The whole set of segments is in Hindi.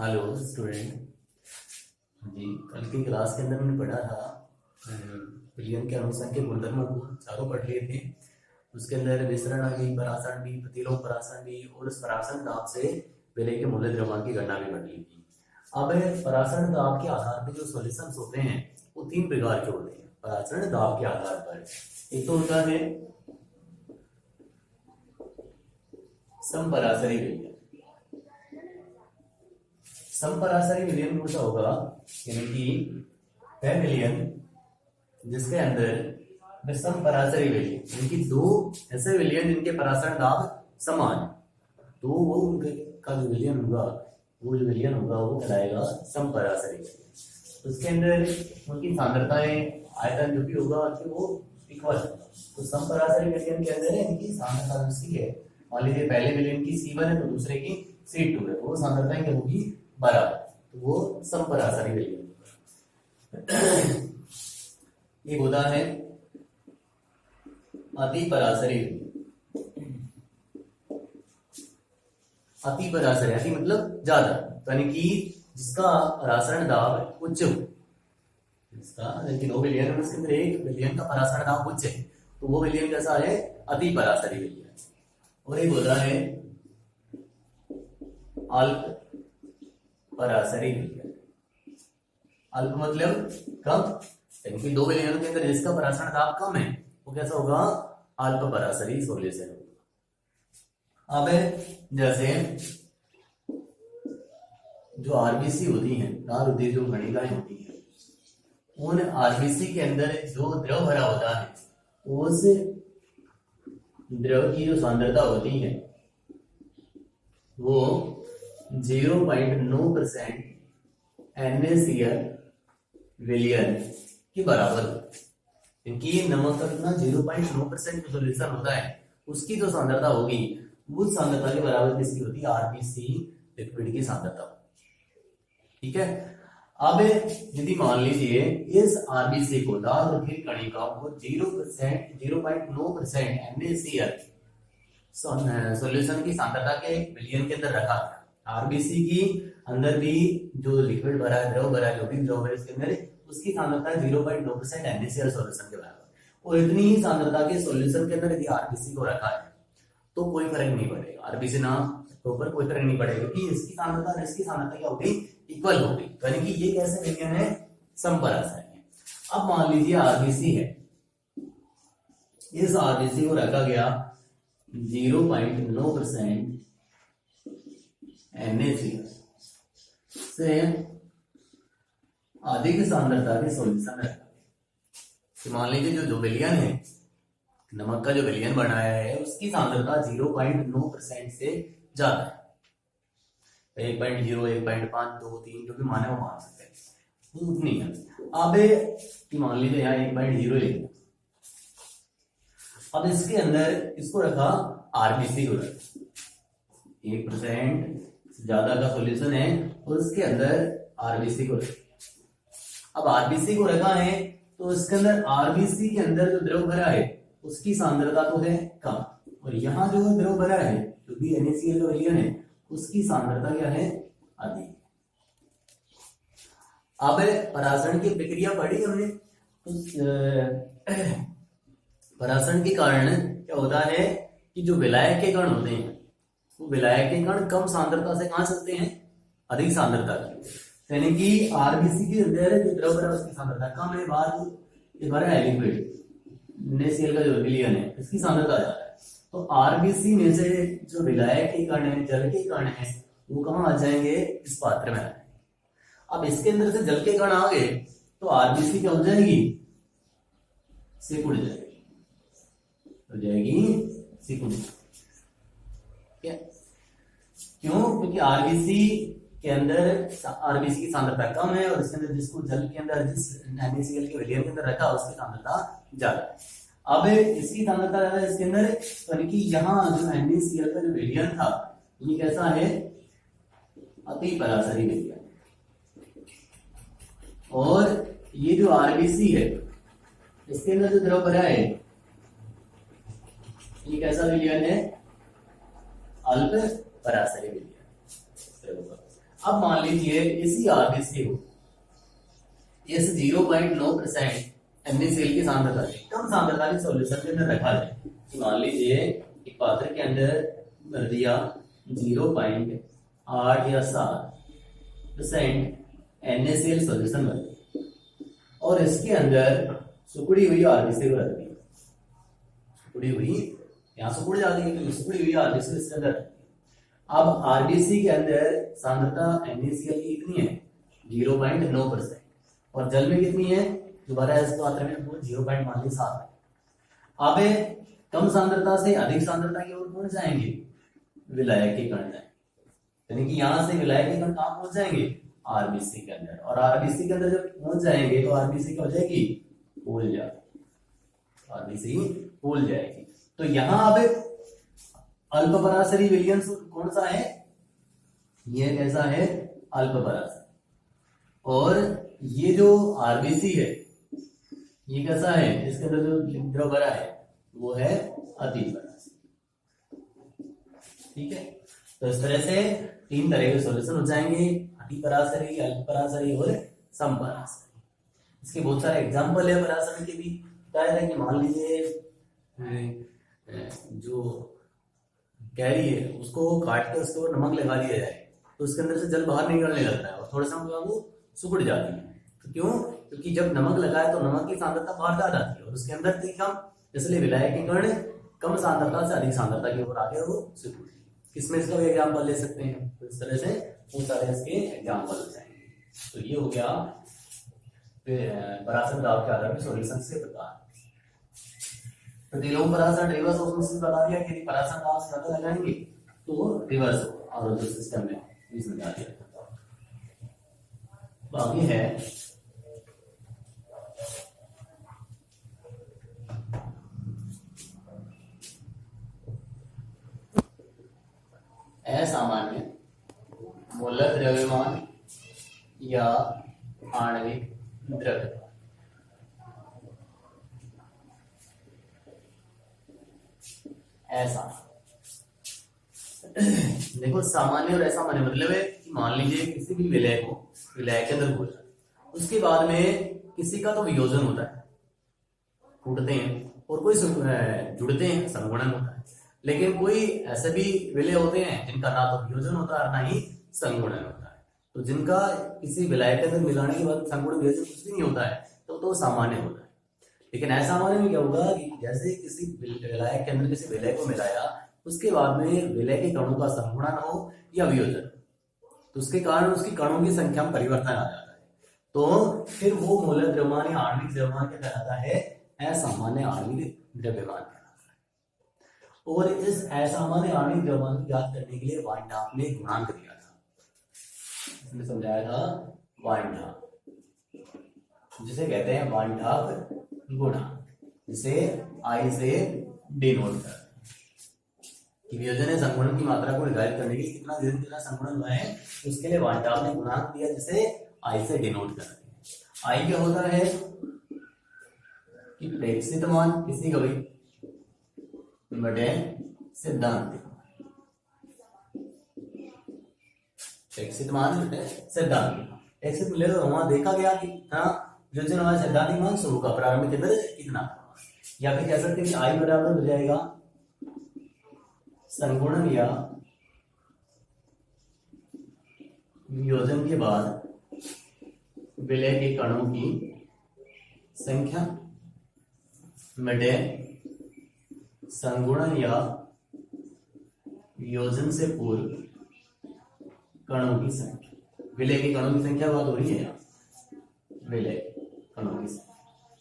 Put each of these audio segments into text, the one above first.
हेलो स्टूडेंट जी। कल की क्लास के अंदर मैंने पढ़ा था विलियम के अनुसंग के गुणधर्मों को चारों पढ़ लिए थे। उसके अंदर विसरण भी, परासरण भी, प्रतिलोम परासरण भी और उस परासरण दाब से विलय के मूल्य द्रव्यमान की गणना भी पढ़ ली थी। अब परासरण दाब के आधार पर जो सॉल्यूशंस होते हैं वो तीन प्रकार के होते हैं। परासरण दाब के आधार पर एक तो होता है समपरासरी विलयन। समपरासरी विलयन कौन सा होगा, यानी कि वह विलयन जिसके अंदर समपरासरी विलयन, यानी कि दो ऐसे विलयन जिनके परासरण दाब समान, तो वो उनके का जो विलयन होगा वो कहलाएगा समपरासरी विलयन। उसके अंदर उनकी सांद्रताएं, आयतन जो भी होगा कि वो इक्वल होगा। तो समपरासरी विलयन के अंदर इनकी सांद्रता दूसरी है। मान लीजिए पहले विलयन की C1 है तो दूसरे की C2 है, तो वो सांद्रताएं क्या होगी, बराबर, तो वो समपरासरी विलयन। एक होता है अतिपरासरी विलयन। अतिपरासरी अति मतलब ज्यादा, यानी कि जिसका परासरण दाब उच्च हो, दो विलयन है उसके अंदर एक विलयन का परासरण दाब उच्च है, तो वो विलयन कैसा है, अतिपरासरी विलयन। और एक होता है अल्प परासरी विलयन। अल्प मतलब कम, यानी कि दो विलयनों के अंदर जिसका परासरण दाब कम है वो कैसा होगा, अल्प परासरी सॉल्यूशन होगा। अब जैसे जो आरबीसी होती हैं, लाल होती जो गणिकाएं होती हैं, उन आरबीसी के अंदर जो द्रव भरा होता है उस द्रव की जो सांद्रता होती है वो 0.9% NaCl विलयन के बराबर होती है। क्योंकि नमक का कितना 0.9% जो सॉल्यूशन होता है उसकी जो सांद्रता होगी उस सांद्रता के बराबर किसकी होती है, आरबीसी लिक्विड की सांद्रता। ठीक है। अब यदि मान लीजिए इस आरबीसी को, लाल रंग कणिकाओं को 0.9% NaCl सॉल्यूशन की सांद्रता के विलयन के अंदर रखा गया। आरबीसी की अंदर भी जो लिक्विड भरा है, द्रव भरा है, जो भी द्रव है उसके अंदर उसकी सांद्रता 0.9% NaCl सॉल्यूशन के बराबर, और इतनी ही सांद्रता के सॉल्यूशन के अंदर यदि आरबीसी को रखा है तो कोई फर्क नहीं पड़ेगा। आरबीसी नाम के ऊपर कोई फर्क नहीं पड़ेगा क्योंकि इसकी सांद्रता और इसकी सांद्रता क्या होगी, इक्वल होगी। यानी कि ये कैसे विलयन है, समपरासरी है। अब मान लीजिए आरबीसी है, इस आरबीसी को रखा गया 0.9% NaCl से अधिक सांद्रता के सॉल्यूशन रखा गया। तो मान लीजिए जो विलयन है, नमक का जो विलयन बनाया है उसकी सांद्रता 0.9% से ज्यादा है, 1.0, 1.5, 2, 3 जो भी माने वो मान सकते हैं, वो उतनी है। अब मान लीजिए यहाँ 1.0 ले, अब इसके अंदर इसको रखा, आरबीसी को रखा 1% ज्यादा का सॉल्यूशन है और उसके अंदर आरबीसी को रखा। अब आरबीसी को रखा है तो इसके अंदर आरबीसी के अंदर जो द्रव भरा है उसकी सांद्रता तो है कम, और यहाँ जो द्रव भरा है जो भी NaCl का विलयन है उसकी सांद्रता क्या है, अधिक। अब परासरण की प्रक्रिया पढ़ी हमने, परासरण के कारण क्या होता है कि जो विलायक के कण होते हैं वो विलायक के कण कम सांद्रता से कहां चलते हैं, अधिक सांद्रता की। यानी कि आरबीसी के अंदर जो द्रव भरा उसकी सांद्रता कम है, बाहर भरा है लिक्विड NaCl का जो विलयन है इसकी सांद्रता ज्यादा है, तो आरबीसी में से जो विलायक के कण है, जल के कण है, वो कहां आ जाएंगे, इस पात्र में आ जाएंगे। अब इसके अंदर से जल के कण आ गए तो आरबीसी क्या हो जाएगी, सिकुड़ जाएगी, हो जाएगी सिकुड़। क्यों, क्योंकि आरबीसी के अंदर आरबीसी की सांद्रता कम है और इसके अंदर जिसको जल के अंदर जिस NaCl के विलयन के अंदर रखा उसकी सांद्रता ज्यादा है। अब इसकी सांद्रता ज्यादा है इसके अंदर, यानी कि यहाँ जो NaCl का जो विलयन था ये कैसा है, अतिपरासरी विलयन। और ये जो आरबीसी है इसके अंदर जो द्रव भरा है ये कैसा विलयन है, अल्प परासरी विलयन। अब मान लीजिए इसी आरबीसी को इस 0.9% NaCl की सांद्रता से कम सांद्रता के सॉल्यूशन के अंदर रखा जाए। तो मान लीजिए एक पात्र के अंदर भर दिया 0.8 या 7% NaCl सॉल्यूशन भर दिया और इसके अंदर सुखड़ी हुई आरबीसी को रख दी। सुखड़ी हुई यहाँ सुखड़ जाती है तो सुखड़ी हुई आरबीसी इसके अंदर। अब आरबीसी के अंदर सांद्रता NaCl की कितनी है 0.9% और जल में कितनी है दोबारा इस पात्र में 0.7 है। अब कम सांद्रता से अधिक सांद्रता की ओर कौन जाएंगे विलायक के कण जाएंगे, यानी कि यहाँ से विलायक के कण कहाँ पहुंच जाएंगे आरबीसी के अंदर और आरबीसी के अंदर जब पहुंच जाएंगे तो आरबीसी क्या हो जाएगी फूल जाएगी, आरबीसी फूल जाएगी। तो यहाँ अब अल्प पराशरी विलयन कौन सा है, ये कैसा है अल्प पराशरी और ये जो आरबीसी है ये कैसा है, इसके अंदर जो द्रव भरा है वो है अति पराशरी। ठीक है, तो इस तरह से 3 तरह के सॉल्यूशन हो जाएंगे, अति पराशरी, अल्प पराशरी और सम पराशरी। इसके बहुत सारे एग्जाम्पल है पराशरी के भी। बताया था कि मान लीजिए जो कैरी है उसको काट के उसके ऊपर नमक लगा दिया जाए तो उसके अंदर से जल बाहर निकलने लगता है और थोड़ा सा वो सुखड़ जाती है। तो क्यों, क्योंकि जब नमक लगाए तो नमक की सांद्रता बाहर जा जाती है और उसके अंदर थी कम, इसलिए विलायक के कण कम सांद्रता से अधिक सांद्रता की ओर आगे वो सिकुड़। किसमें इसका भी एग्जाम्पल ले सकते हैं, तो इस तरह से बहुत सारे इसके एग्जाम्पल हो जाएंगे। तो ये हो गया पराशर दाब के आधार पर सॉल्यूशन से प्रकार। प्रतिलोम पराशर रिवर्स ऑस्मोसिस बता दिया कि पराशर दाब से ज्यादा लगाएंगे तो रिवर्स और जो सिस्टम में इसमें बता दिया। बाकी है असामान्य मूलक द्रव्यमान या आणविक द्रव्यमान। ऐसा देखो, सामान्य और असामान्य मतलब है कि मान लीजिए किसी भी विलय को विलय के अंदर घोला, उसके बाद में किसी का तो वियोजन होता है, टूटते हैं, और कोई जुड़ते हैं, संगुणन होता है। लेकिन कोई ऐसे भी विलय होते हैं जिनका ना तो वियोजन होता है ना ही संगुणन होता है। तो जिनका किसी विलय के अंदर मिलाने के बाद संगुणन वियोजन कुछ भी नहीं होता है तो सामान्य होता है। लेकिन असामान्य में क्या होगा कि जैसे किसी विलायक के अंदर किसी विलय को मिलाया, उसके बाद में विलय के कणों का संगुणन हो या वियोजन, तो उसके कारण उसकी कणों की संख्या में परिवर्तन आ जाता है, तो फिर वो मूलक द्रव्यमान या आणविक द्रव्यमान क्या कहलाता है, असामान्य आणविक द्रव्यमान कहलाता है। और इस असामान्य आणविक द्रव्यमान को ज्ञात करने के लिए वाइंडाप ने गुणांक दिया था, इसने समझाया था वाइंडाप, जिसे कहते हैं वाइंडाप गुणांक, जिसे आई से डिनोट करते हैं। वियोजन है संगुणन की मात्रा को निर्धारित करने के लिए कितना संगुणन हुआ है, उसके लिए वाइंडाप ने गुणांक दिया जिसे आई से डिनोट करते हैं। आई क्या होता है कि प्रेक्षित मान किसी का भी बटे सिद्धांत, प्रेक्षित मान बटे सिद्धांत। प्रेक्षित मिले तो वहां देखा गया कि वियोजन हमारा सिद्धांतिक मान शुरू का प्रारंभिक दर कितना, या फिर कह सकते हैं कि आई बराबर हो जाएगा संगुणन या वियोजन के बाद विलय के कणों की संख्या बटे संगुणन या वियोजन से पूर्व कणों की संख्या। विलय के कणों की संख्या बात हो रही है, विलय कणों की संख्या,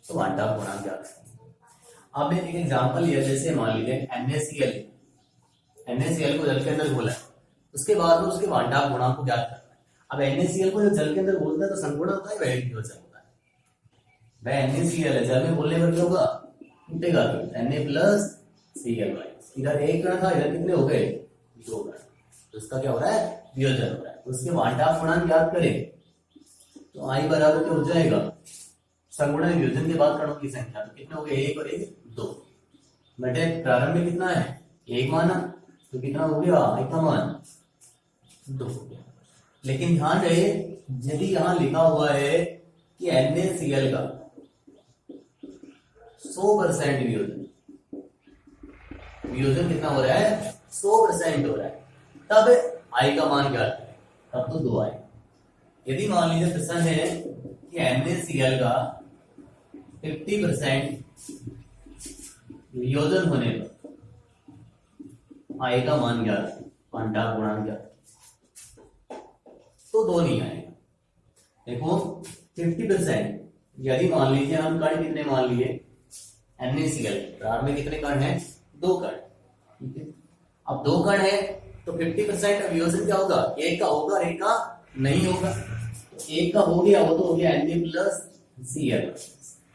तो वाइंडाप गुणांक ज्ञात करें। अब एक एग्जांपल लिया, जैसे मान लीजिए NaCl को जल के अंदर घोला, उसके बाद में उसके वाइंडाप गुणांक को ज्ञात करना है। अब NaCl को जब जल के अंदर घोलता है तो संगुणन होता है, वैरिक वियोजन होता है। वह NaCl है, जल में घोलने पर क्या होगा, टूटेगा, Na+Cl। इधर एक कण था, इधर कितने हो गए, 2 कण, तो इसका क्या हो रहा है, वियोजन हो रहा है। तो उसके वाइंडाप गुणांक ज्ञात करें तो आई बराबर क्या हो जाएगा, संगुणन वियोजन के बाद कणों की संख्या, तो कितने हो गए, 1 और 1 2, बटे प्रारंभ में कितना है 1 माना, तो कितना हो गया आई का मान 2 हो गया। लेकिन ध्यान रहे यदि यहां लिखा हुआ है कि NaCl का 100% वियोजन, वियोजन कितना हो रहा है 100% हो रहा है, तब आई का मान क्या है, तब तो 2 आई। यदि मान लीजिए प्रश्न है कि NaCl का 50% वियोजन होने पर आई का मान क्या है, क्वांटा गुणांक क्या, तो 2 नहीं आएगा। देखो 50%, यदि मान लीजिए हम कण कितने मान लिए NaCl, प्रारंभ में कितने कण हैं 2 कण, ठीक है। अब 2 कण है तो 50% वियोजन क्या होगा, एक का होगा और एक का नहीं होगा। एक का हो गया वो तो हो गया Na+Cl,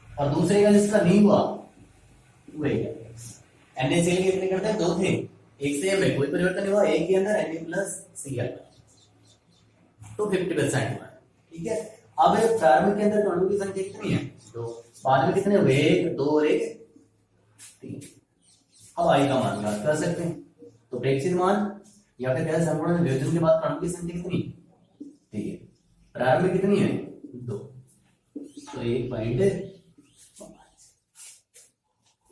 और दूसरे का जिसका नहीं हुआ वो NaCl के कितने करते हैं 2 थे, एक से में कोई परिवर्तन नहीं हुआ, एक के अंदर Na+Cl, तो 50% हुआ, ठीक है। अब प्रारंभ के अंदर अणु की संख्या कितनी है 2, बाद में कितने हुए 1, 2 और 1 3। अब आई का मान ज्ञात कर सकते हैं, तो प्रेक्षित मान या फिर कह संपूर्ण वियोजन के बाद अणु की संख्या कितनी, ठीक है, प्रारंभ में कितनी है 2, तो 1.5,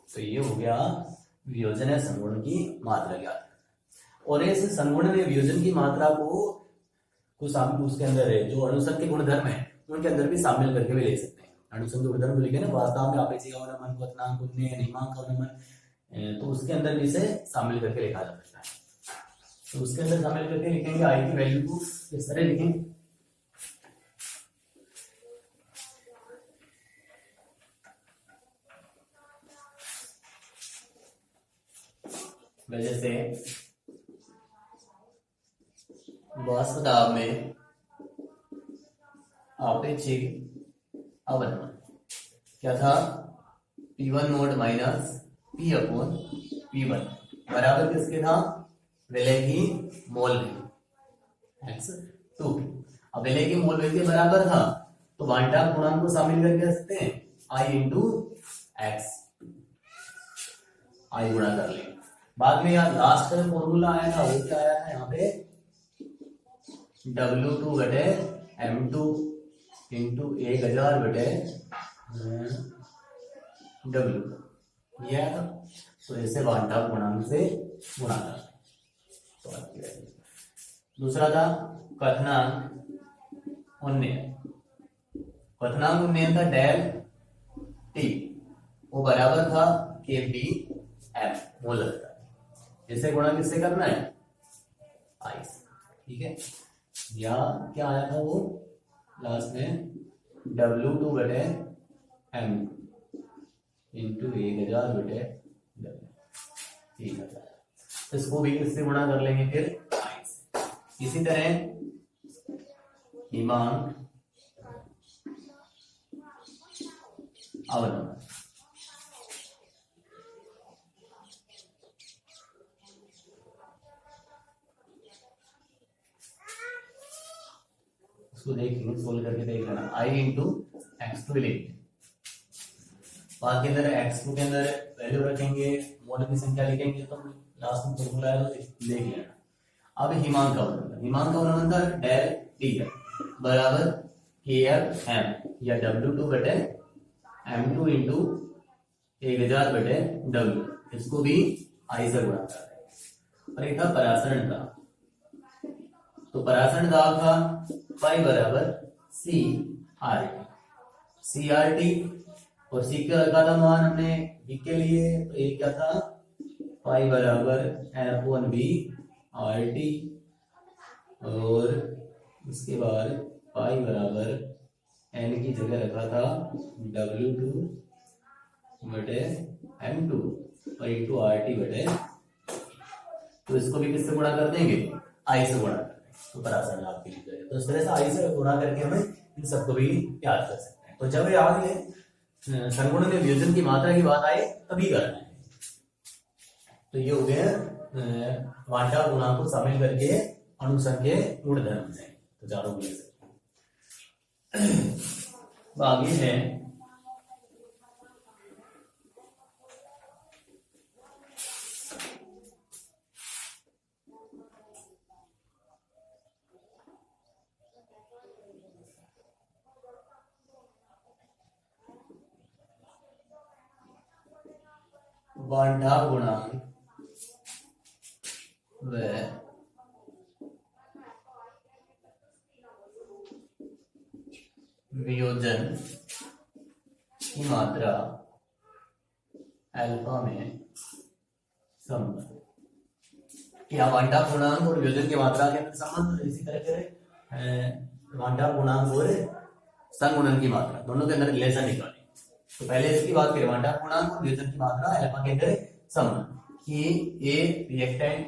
तो ये हो गया वियोजन है संगुण की मात्रा ज्ञात। और इस संगुण में वियोजन की मात्रा को कुछ उसके अंदर है जो अणुसंघ के गुणधर्म है उनके अंदर भी शामिल करके भी ले सकते हैं। अणुसंघ के गुणधर्म लिखे ना, वास्तव में आपेक्षिक अवनमन, क्वथनांक, उन्नयन, हिमांक अवनमन, तो उसके अंदर भी इसे शामिल करके लिखा जा सकता है। तो उसके अंदर शामिल करके लिखेंगे आई की वैल्यू को इस तरह लिखेंगे, वजह से वाष्प दाब में आपेक्षिक अवनमन क्या था, P1 नोट माइनस P/P1 बराबर किसके था, विलय की मोल वेग x2। अब विलय की मोल वेग के बराबर था तो वांटाक गुणांक को शामिल करके सकते हैं I इंटू एक्स, आई गुणा कर लेंगे। बाद में यहाँ लास्ट का फॉर्मूला आया था वो क्या आया था यहाँ पे, W2 बटे M2 इंटू 1000 बटे W, ये आया था। तो इसे वांटाक गुणांक से गुणा कर। दूसरा था क्वथनांक उन्नयन, क्वथनांक उन्नयन था डेल टी, वो बराबर था KPM मोलर का, इसे गुणा किससे करना है आई से, ठीक है। या क्या आया था वो लास्ट में W2 बटे M इंटू 1000 बटे W, ठीक है। इसको भी किससे गुणा कर लेंगे फिर आई से। इसी तरह हिमांक अवनमन, इसको देखेंगे, सोल्व करके देख लेना, I इंटू x2 लिखेंगे, बाद के अंदर x2 के अंदर वैल्यू रखेंगे, मोल की संख्या लिखेंगे, तो लास्ट में फॉर्मूला है तो देख लेना। अब हिमांक अवनमन, हिमांक अवनमन का डेल टी है बराबर KFM या W2 बटे M2 इंटू 1000 बटे W, इसको भी आई से गुणा कर रहे हैं। और एक था परासरण दाब, तो परासरण दाब था पाई बराबर CRT, और C का रखा था मान हमने V के लिए, तो ये क्या था पाई बराबर N/V RT, और उसके बाद पाई बराबर N की जगह रखा था W2 बटे M2 और इंटू RT बटे, तो इसको भी किससे गुणा कर देंगे आई से गुणा कर देंगे, तो परासरण लाभ की जगह, तो इस तरह से आई से गुणा करके हमें इन सबको भी याद कर सकते हैं। तो जब याद है संगुण में वियोजन की मात्रा की बात आए तभी करना है। तो ये हो गया वांटाक गुणांक को शामिल करके अणुसंघ के गुणधर्म है, तो चारों मिल सकते हैं। आगे है वांटा गुणांक व वियोजन की मात्रा अल्फा में संबंध। क्या वांटा पूर्णांक और वियोजन की मात्रा के अंदर संबंध, इसी तरह से वांटा पूर्णांक और संगुणन की मात्रा दोनों के अंदर रिलेशन निकालें। तो पहले इसकी बात करें, वांटा पूर्णांक और वियोजन की मात्रा अल्फा के अंदर संबंध कि ए रिएक्टेंट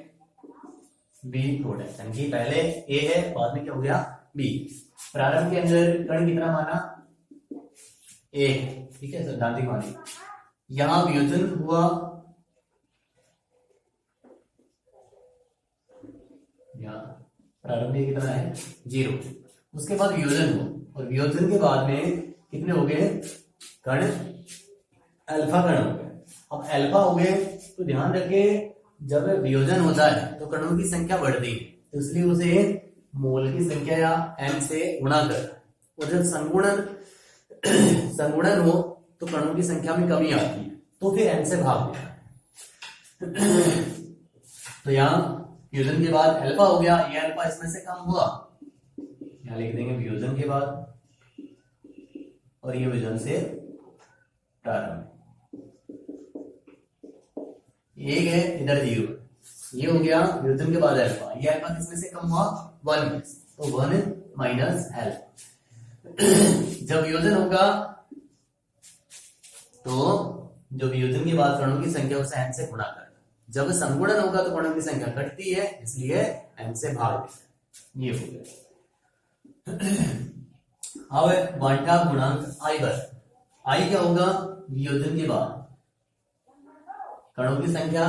बी प्रोडक्ट, कि पहले ए है बाद में क्या हो गया बी। प्रारंभ के अंदर कण कितना माना ए, ठीक है सैद्धांतिक मानी। यहां वियोजन हुआ, यहाँ प्रारंभ में कितना है 0, उसके बाद वियोजन हुआ और वियोजन के बाद में कितने हो गए कण, अल्फा कण हो गए। अब अल्फा हो गए तो ध्यान रखें जब वियोजन होता है तो कणों की संख्या बढ़ती है, तो इसलिए उसे मोल की संख्या या m से गुणा कर, और जब संगुणन हो तो कणों की संख्या में कमी आती है तो फिर m से भाग देना है। तो यहाँ वियोजन के बाद अल्फा हो गया, ये अल्फा इसमें से कम हुआ, यहाँ लिख देंगे वियोजन के बाद, और ये वियोजन से प्रारंभ, एक है इधर 0, ये हो गया वियोजन के बाद अल्फा, ये अल्फा किसमें से कम हुआ 1 में, तो 1 माइनस अल्फा। जब वियोजन होगा तो जो वियोजन के बाद कणों की संख्या उसे m से गुणा करना, जब संगुणन होगा तो कणों की संख्या घटती है इसलिए m से भाग देना, ये हो गया। अब वांटा गुणांक आई पर, आई क्या होगा वियोजन के बाद कणों की संख्या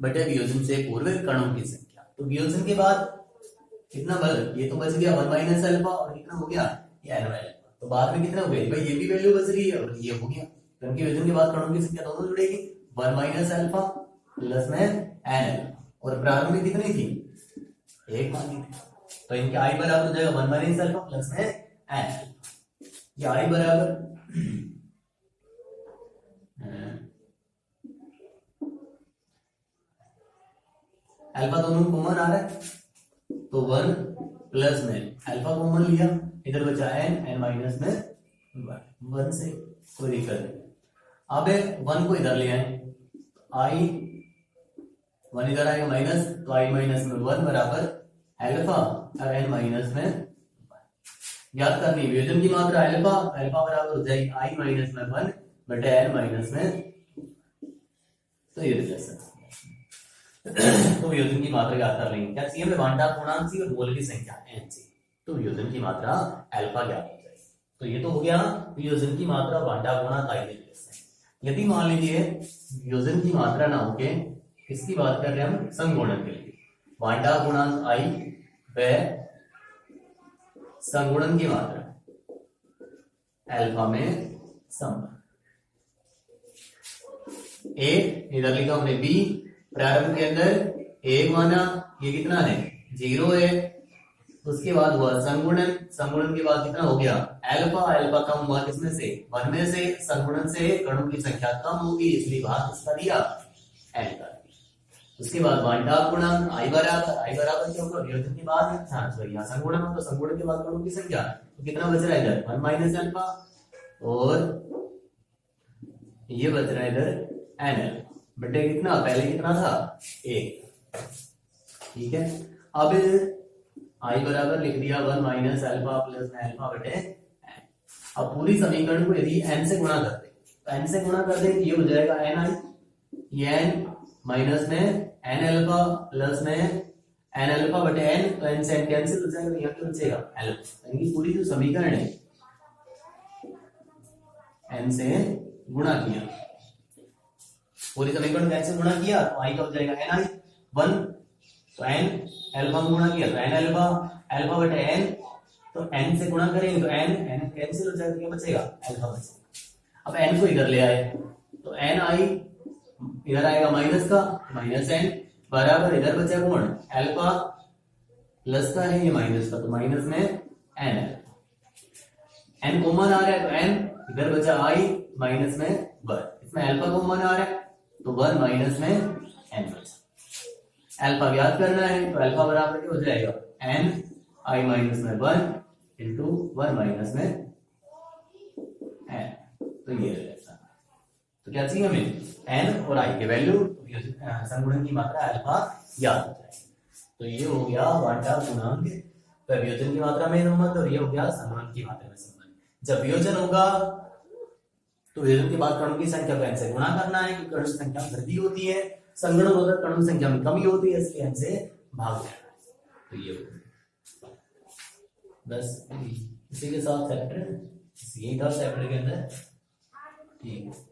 बटे वियोजन से पूर्व कणों की संख्या। तो वियोजन के बाद कितना बल, ये तो बच गया 1 माइनस अल्फा, और कितना हो गया ये n अल्फा, तो बाद में कितना हो गया भाई, ये भी वैल्यू बच रही है और ये हो गया, क्योंकि वियोजन के बाद कणों की संख्या दोनों जुड़ेगी, 1 माइनस अल्फा प्लस में n अल्फा, और प्रारंभ में कितनी थी 1 मानी थी, तो इनके i बराबर हो जाएगा 1 माइनस अल्फा प्लस में n अल्फा। ये i बराबर अल्फा दोनों कॉमन आ रहा है, तो 1 प्लस में अल्फा कॉमन लिया, इधर बचा n माइनस में 1 से कोई दिक्कत नहीं। अब 1 को इधर ले आए, i 1 इधर आएगा माइनस, तो i माइनस में 1 बराबर अल्फा और n माइनस में 1। याद करनी वियोजन की मात्रा अल्फा, अल्फा बराबर हो जाएगी i माइनस में 1 बटे n माइनस में, तो ये रिलेशन। तो वियोजन की मात्रा ज्ञात कर लेंगे, क्या चाहिए हमें वांटा पूर्णांक सी और मोल की संख्या n सी, तो वियोजन की मात्रा अल्फा ज्ञात हो जाएगी। तो ये तो हो गया वियोजन की मात्रा वांटा गुणांक आई रिलेशन। यदि मान लीजिए वियोजन की मात्रा ना हो के किसकी बात कर रहे हैं हम, संगुणन के लिए, वांटा गुणांक आई व संगुणन की मात्रा अल्फा में संबंध। ए इधर लिखा हमने बी, प्रारंभ के अंदर 1 माना, ये कितना है 0 है, उसके बाद हुआ संगुणन, संगुणन के बाद कितना हो गया अल्फा, अल्फा कम हुआ किसमें से 1 में से, संगुणन से कणों की संख्या कम होगी इसलिए भाग किसका दिया n का। उसके बाद वांटा पूर्णांक i बराबर क्या होगा वियोजन के बाद, यहाँ संगुणन हो तो संगुणन के बाद कणों की संख्या, तो कितना बच रहा है इधर 1 माइनस अल्फा, और ये बच रहा है इधर n अल्फा बटे कितना, पहले कितना था 1, ठीक है। अब i बराबर लिख दिया 1 माइनस अल्फा प्लस में अल्फा बटे n। अब पूरी समीकरण को यदि n से गुणा कर दे, तो n से गुणा कर दे ये हो जाएगा ni, ये n माइनस में n अल्फा प्लस में n अल्फा बटे n, तो n से n कैंसिल हो जाएगा, यहाँ क्या बचेगा अल्फा, यानी पूरी जो समीकरण है n से गुणा किया, पूरी समीकरण कैसे गुणा किया, तो i का हो जाएगा ni 1, तो n अल्फा में गुणा किया तो n अल्फा, अल्फा बटे n, तो n से गुणा करेंगे तो n कैंसिल हो जाएगा, क्या बचेगा अल्फा बचेगा। अब n को इधर ले आए तो ni इधर आएगा माइनस का, माइनस n बराबर इधर बचा गुण अल्फा प्लस का है ये माइनस का, तो माइनस में n, n कॉमन आ रहा है तो n, इधर बचा i माइनस में 1, इसमें अल्फा कॉमन आ रहा है तो 1 माइनस में n बचा। अल्फा ज्ञात करना है तो अल्फा बराबर क्या हो जाएगा, n i माइनस में 1 इंटू 1 माइनस में n। तो ये रहेगा। तो क्या चाहिए हमें, n और i के वैल्यू, संगुणन की मात्रा अल्फा ज्ञात हो जाएगी। तो ये हो गया वाटा गुणांक पर वियोजन की मात्रा में संबंध, और ये हो गया संगुणन की मात्रा में संबंध। जब वियोजन होगा तो वियोजन के बाद कणों की संख्या को n से गुणा करना है, क्योंकि कणों की संख्या में वृद्धि होती है। संगुणन होता है कणों की संख्या में कमी होती है, इसलिए n से भाग देना है। तो ये बस इसी के साथ चैप्टर, यही था चैप्टर के अंदर। ठीक है।